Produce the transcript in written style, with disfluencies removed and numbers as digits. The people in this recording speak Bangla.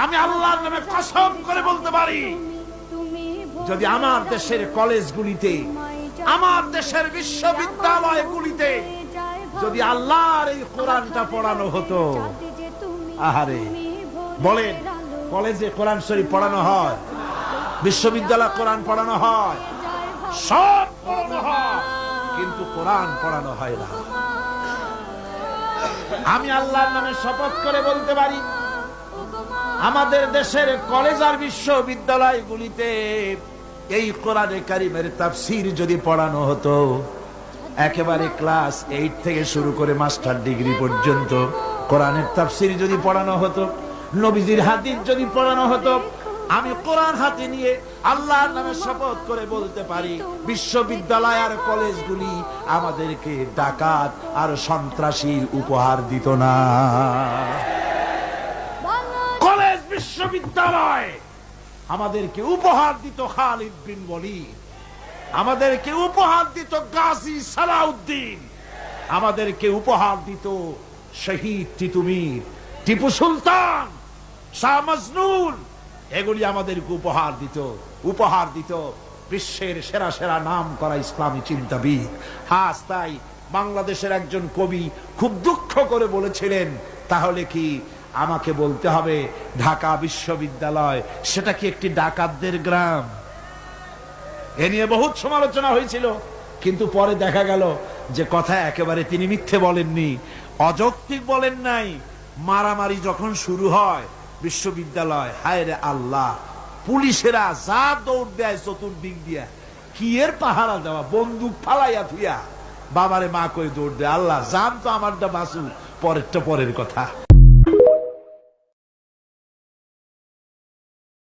আমি আল্লাহর নামে কসম করে বলতে পারি, যদি আমার দেশের কলেজগুলিতে, আমার দেশের বিশ্ববিদ্যালয়গুলিতে যদি আল্লাহর এই কোরআনটা পড়ানো হতো, আহারে বলেন, কলেজে কোরআন শরীফ পড়ানো হয়, বিশ্ববিদ্যালয়ে কোরআন পড়ানো হয়, সব পড়ানো হয়, কিন্তু কোরআন পড়ানো হয় না। আমি আল্লাহর নামে শপথ করে বলতে পারি, আমাদের দেশের কলেজ আর বিশ্ববিদ্যালয়গুলিতে এই কোরআনে কারিমের তাফসীর যদি পড়ানো হতো, একেবারে ক্লাস 8 থেকে শুরু করে মাস্টার ডিগ্রি পর্যন্ত কোরআনের তাফসীর যদি পড়ানো হতো, নবীজির হাদিস যদি পড়ানো হতো, আমি কোরআন হাতে নিয়ে আল্লাহর নামে শপথ করে বলতে পারি, বিশ্ববিদ্যালয় আর কলেজগুলি আমাদেরকে ডাকাত আর সন্ত্রাসী উপহার দিত না। কলেজ বিশ্ববিদ্যালয় আমাদেরকে উপহার দিত খালিদ বিন ওয়ালিদ, আমাদেরকে উপহার দিত গাজী সালাউদ্দিন, আমাদেরকে উপহার দিত শহীদ তিতুমীর, টিপু সুলতান, শাহ মজনুন, এগুলি আমাদেরকে উপহার দিত বিশ্বের সেরা সেরা নাম করা ইসলামী চিন্তাবিদ। হ্যাঁ, তাই বাংলাদেশের একজন কবি খুব দুঃখ করে বলেছিলেন, তাহলে কি আমাকে বলতে হবে ঢাকা বিশ্ববিদ্যালয় সেটা কি একটি ডাকাতদের গ্রাম? এ নিয়ে বহুত সমালোচনা হয়েছিল, কিন্তু পরে দেখা গেল যে কথা একেবারে তিনি মিথ্যে বলেননি, অযৌক্তিক বলেন নাই। মারামারি যখন শুরু হয় বিশ্ববিদ্যালয়, হায় রে আল্লাহ, পুলিশেরা যা দৌড় দেয় চতুর্দিক দিয়া, কি এর পাহারা দেওয়া, বন্দুক ফালাইয়া থুইয়া বাবারে মা কই দৌড় দেয়। আল্লাহ জান তো আমারটা বাসু, পরেরটা পরের কথা।